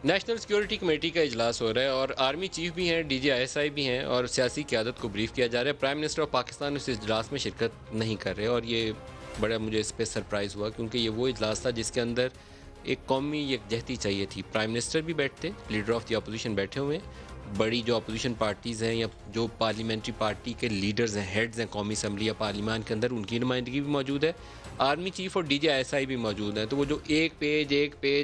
National security committee کا اجلاس ہو رہا ہے اور آرمی چیف بھی ہیں، D G I S I بھی ہیں اور سیاسی قیادت کو بریف کیا جا رہا ہے۔ پرائم منسٹر آف پاکستان اس اجلاس میں شرکت نہیں کر رہے اور یہ بڑا مجھے اس پہ سرپرائز ہوا، کیونکہ یہ وہ اجلاس تھا جس کے اندر ایک قومی یکجہتی چاہیے تھی۔ پرائم منسٹر بھی بیٹھتے، لیڈر آف دی اپوزیشن بیٹھے ہوئے ہیں، بڑی جو اپوزیشن پارٹیز ہیں یا جو پارلیمنٹری پارٹی کے لیڈرز ہیں، ہیڈز ہیں قومی اسمبلی یا پارلیمان کے اندر، ان کی نمائندگی بھی موجود ہے۔ آرمی چیف اور D G I S I بھی موجود ہیں۔ تو وہ جو ایک پیج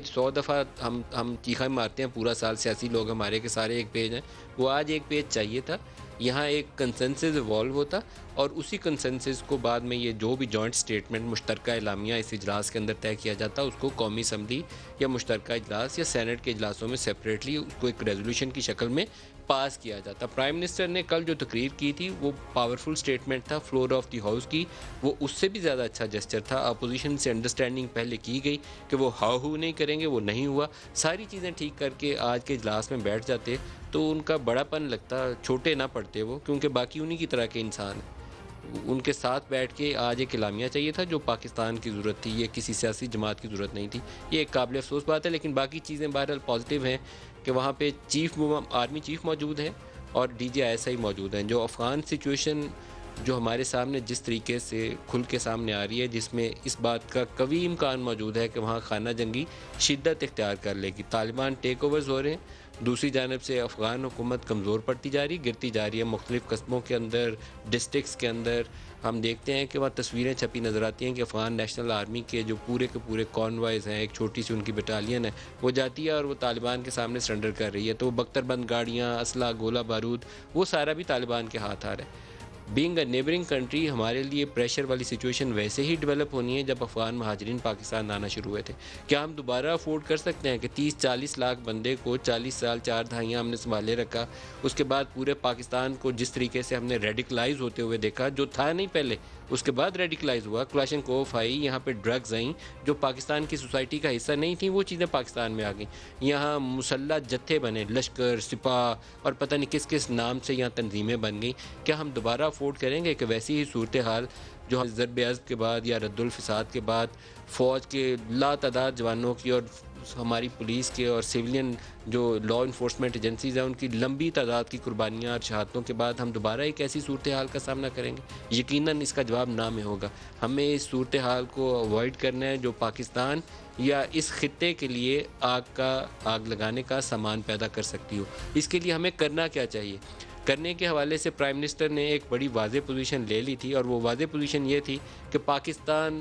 100 دفعہ ہم چیخیں مارتے ہیں پورا سال، سیاسی لوگ ہمارے کے سارے ایک پیج ہیں، وہ آج ایک پیج چاہیے تھا۔ یہاں ایک کنسنسس ایوالو ہوتا اور اسی کنسنسس کو بعد میں یہ جو بھی جوائنٹ سٹیٹمنٹ مشترکہ اعلامیہ اس اجلاس کے اندر طے کیا جاتا، اس کو قومی اسمبلی یا مشترکہ اجلاس یا سینٹ کے اجلاسوں میں سیپریٹلی اس کو ایک ریزولوشن کی شکل میں پاس کیا جاتا۔ پرائم منسٹر نے کل جو تقریر کی تھی وہ پاورفل سٹیٹمنٹ تھا فلور آف دی ہاؤس کی، وہ اس سے بھی زیادہ اچھا جسچر تھا۔ اپوزیشن سے انڈرسٹینڈنگ پہلے کی گئی کہ وہ ہاؤ ہو نہیں کریں گے، وہ نہیں ہوا۔ ساری چیزیں ٹھیک کر کے آج کے اجلاس میں بیٹھ جاتے تو ان کا بڑا پن لگتا، چھوٹے نہ پڑتے وہ، کیونکہ باقی انہی کی طرح کے انسان ہیں۔ ان کے ساتھ بیٹھ کے آج ایک اعلامیہ چاہیے تھا جو پاکستان کی ضرورت تھی، یہ کسی سیاسی جماعت کی ضرورت نہیں تھی۔ یہ ایک قابل افسوس بات ہے، لیکن باقی چیزیں بہرحال پازیٹیو ہیں کہ وہاں پہ آرمی چیف موجود ہیں اور ڈی جی آئی ایس آئی موجود ہیں۔ جو افغان سچویشن جو ہمارے سامنے جس طریقے سے کھل کے سامنے آ رہی ہے، جس میں اس بات کا قوی امکان موجود ہے کہ وہاں خانہ جنگی شدت اختیار کر لے گی، طالبان ٹیک اوورز ہو رہے ہیں، دوسری جانب سے افغان حکومت کمزور پڑتی جا رہی، گرتی جا رہی ہے۔ مختلف قصبوں کے اندر، ڈسٹرکٹس کے اندر ہم دیکھتے ہیں کہ وہاں تصویریں چھپی نظر آتی ہیں کہ افغان نیشنل آرمی کے جو پورے کے پورے کانوائز ہیں، ایک چھوٹی سی ان کی بٹالین ہے، وہ جاتی ہے اور وہ طالبان کے سامنے سرنڈر کر رہی ہے۔ تو وہ بختر بند گاڑیاں، اسلحہ، گولہ بارود، وہ سارا بھی طالبان کے ہاتھ آ رہا ہے۔ بینگ اے نیبرنگ کنٹری، ہمارے لیے پریشر والی سچویشن ویسے ہی ڈیولپ ہونی ہے جب افغان مہاجرین پاکستان آنا شروع ہوئے تھے۔ کیا ہم دوبارہ افورڈ کر سکتے ہیں کہ 30-40 لاکھ بندے کو 40 سال 4 دہائیاں ہم نے سنبھالے رکھا، اس کے بعد پورے پاکستان کو جس طریقے سے ہم نے ریڈیکلائز ہوتے ہوئے دیکھا، جو تھا نہیں پہلے، اس کے بعد ریڈیکلائز ہوا، کلاشنکوف آئی، یہاں پہ ڈرگز آئیں جو پاکستان کی سوسائٹی کا حصہ نہیں تھیں، وہ چیزیں پاکستان میں آ گئیں۔ یہاں مسلح جتھے بنے، لشکر، سپاہ اور پتہ نہیں کس کس نام سے یہاں تنظیمیں بن گئیں۔ کیا ہم دوبارہ افورڈ کریں گے کہ ویسی ہی صورتحال جو ضرب عضب کے بعد یا رد الفساد کے بعد فوج کے لا تعداد جوانوں کی اور ہماری پولیس کے اور سیولین جو لا انفورسمنٹ ایجنسیز ہیں ان کی لمبی تعداد کی قربانیاں اور شہادتوں کے بعد ہم دوبارہ ایک ایسی صورتحال کا سامنا کریں گے؟ یقیناً اس کا جواب نہ میں ہوگا۔ ہمیں اس صورتحال کو اوائڈ کرنا ہے جو پاکستان یا اس خطے کے لیے آگ لگانے کا سامان پیدا کر سکتی ہو۔ اس کے لیے ہمیں کرنا کیا چاہیے؟ کرنے کے حوالے سے پرائم منسٹر نے ایک بڑی واضح پوزیشن لے لی تھی، اور وہ واضح پوزیشن یہ تھی کہ پاکستان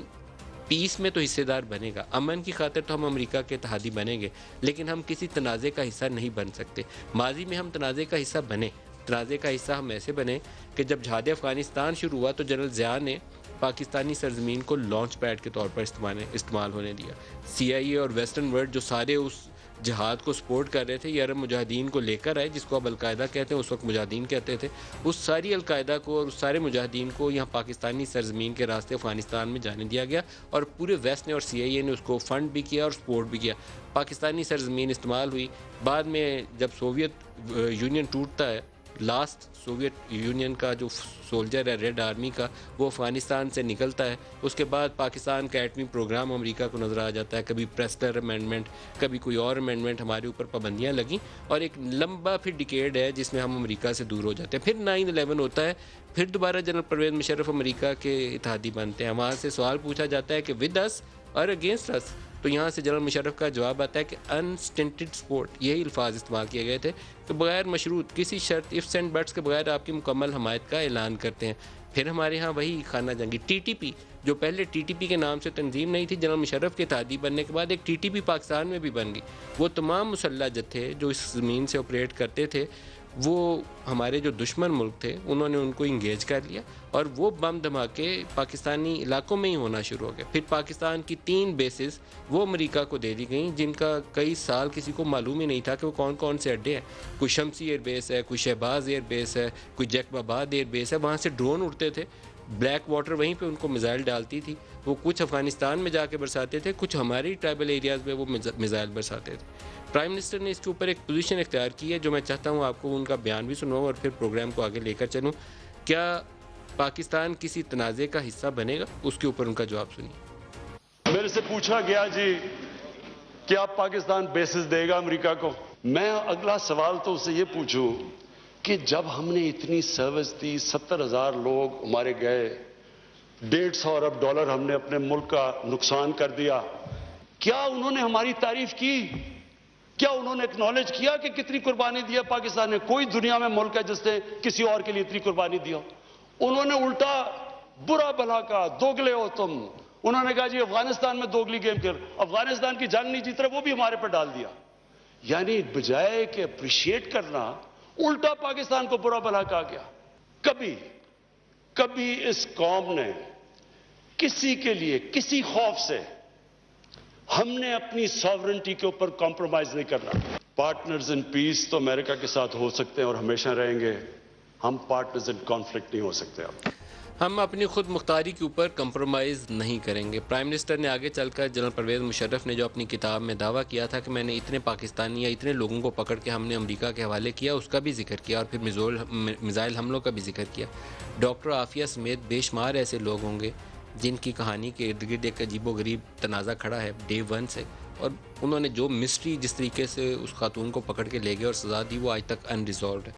پیس میں تو حصے دار بنے گا، امن کی خاطر تو ہم امریکہ کے اتحادی بنیں گے، لیکن ہم کسی تنازع کا حصہ نہیں بن سکتے۔ ماضی میں ہم تنازع کا حصہ بنے، تنازع کا حصہ ہم ایسے بنے کہ جب جہاد افغانستان شروع ہوا تو جنرل ضیاء نے پاکستانی سرزمین کو لانچ پیڈ کے طور پر استعمال ہونے دیا۔ سی آئی اے اور ویسٹرن ورلڈ جو سارے اس جہاد کو سپورٹ کر رہے تھے، یہ عرب مجاہدین کو لے کر آئے، جس کو اب القاعدہ کہتے ہیں، اس وقت مجاہدین کہتے تھے، اس ساری القاعدہ کو اور اس سارے مجاہدین کو یہاں پاکستانی سرزمین کے راستے افغانستان میں جانے دیا گیا، اور پورے ویسٹ نے اور سی آئی اے نے اس کو فنڈ بھی کیا اور سپورٹ بھی کیا۔ پاکستانی سرزمین استعمال ہوئی۔ بعد میں جب سوویت یونین ٹوٹتا ہے، لاسٹ سوویت یونین کا جو سولجر ہے ریڈ آرمی کا، وہ افغانستان سے نکلتا ہے۔ اس کے بعد پاکستان کا ایٹمی پروگرام امریکہ کو نظر آ جاتا ہے، کبھی پریسلر امینڈمنٹ، کبھی کوئی اور امینڈمنٹ، ہمارے اوپر پابندیاں لگیں، اور ایک لمبا پھر ڈیکیڈ ہے جس میں ہم امریکہ سے دور ہو جاتے ہیں۔ پھر 9/11 ہوتا ہے، پھر دوبارہ جنرل پرویز مشرف امریکہ کے اتحادی بنتے ہیں۔ وہاں سے سوال پوچھا جاتا ہے کہ ود اس اور اگینسٹ اس، تو یہاں سے جنرل مشرف کا جواب آتا ہے کہ انسٹنٹڈ سپورٹ، یہی الفاظ استعمال کیے گئے تھے کہ بغیر مشروط کسی شرط، ifs اینڈ بٹس کے بغیر آپ کی مکمل حمایت کا اعلان کرتے ہیں۔ پھر ہمارے ہاں وہی خانہ جنگی ٹی ٹی پی، جو پہلے ٹی ٹی پی کے نام سے تنظیم نہیں تھی، جنرل مشرف کے اتحادی بننے کے بعد ایک ٹی ٹی پی پاکستان میں بھی بن گئی۔ وہ تمام مسلح جتھے جو اس زمین سے آپریٹ کرتے تھے، وہ ہمارے جو دشمن ملک تھے انہوں نے ان کو انگیج کر لیا، اور وہ بم دھماکے پاکستانی علاقوں میں ہی ہونا شروع ہو گئے۔ پھر پاکستان کی 3 بیسز وہ امریکہ کو دے دی گئیں، جن کا کئی سال کسی کو معلوم ہی نہیں تھا کہ وہ کون کون سے اڈے ہیں۔ کوئی شمسی ایئر بیس ہے، کوئی شہباز ایئر بیس ہے، کوئی جیکب آباد ایئر بیس ہے، وہاں سے ڈرون اڑتے تھے، بلیک واٹر وہیں پہ ان کو میزائل ڈالتی تھی، وہ کچھ افغانستان میں جا کے برساتے تھے، کچھ ہماری ٹرائبل ایریاز میں وہ میزائل برساتے تھے۔ پرائم منسٹر نے اس کے اوپر ایک پوزیشن اختیار کی ہے جو میں چاہتا ہوں آپ کو ان کا بیان بھی سنواؤں اور پھر پروگرام کو آگے لے کر چلوں۔ کیا پاکستان کسی تنازع کا حصہ بنے گا؟ اس کے اوپر ان کا جواب سنیے۔ میرے سے پوچھا گیا جی کیا پاکستان بیسز دے گا امریکہ کو؟ میں اگلا سوال تو اسے یہ پوچھوں کہ جب ہم نے اتنی سروس دی، 70,000 لوگ ہمارے گئے، $150 ارب ہم نے اپنے ملک کا نقصان کر دیا، کیا انہوں نے ہماری تعریف کی؟ کیا انہوں نے اکنالج کیا کہ کتنی قربانی دیا پاکستان نے؟ کوئی دنیا میں ملک ہے جس نے کسی اور کے لیے اتنی قربانی دیا؟ انہوں نے الٹا برا بھلا کہا، دوگلے ہو تم۔ انہوں نے کہا جی افغانستان میں دوگلی گیم کر، افغانستان کی جنگ نہیں جیت رہے، وہ بھی ہمارے پر ڈال دیا۔ یعنی بجائے کہ اپریشیٹ کرنا، الٹا پاکستان کو برا بھلا کہا گیا۔ کبھی اس قوم نے کسی کے لیے کسی خوف سے ہم نے اپنی ساورنٹی کے اوپر کمپرومائز نہیں کرنا۔ پارٹنرز ان پیس تو امریکہ کے ساتھ ہو سکتے ہیں اور ہمیشہ رہیں گے، ہم پارٹنرز ان کانفلکٹ نہیں ہو سکتے۔ اب ہم اپنی خود مختاری کے اوپر کمپرومائز نہیں کریں گے۔ پرائم منسٹر نے آگے چل کر جنرل پرویز مشرف نے جو اپنی کتاب میں دعویٰ کیا تھا کہ میں نے اتنے پاکستانی یا اتنے لوگوں کو پکڑ کے ہم نے امریکہ کے حوالے کیا، اس کا بھی ذکر کیا، اور پھر میزائل حملوں کا بھی ذکر کیا۔ ڈاکٹر عافیہ سمیت بے شمار ایسے لوگ ہوں گے جن کی کہانی کے ارد گرد ایک عجیب و غریب تنازع کھڑا ہے ڈے ون سے، اور انہوں نے جو مسٹری جس طریقے سے اس خاتون کو پکڑ کے لے گئے اور سزا دی، وہ آج تک ان ریزالوڈ ہے۔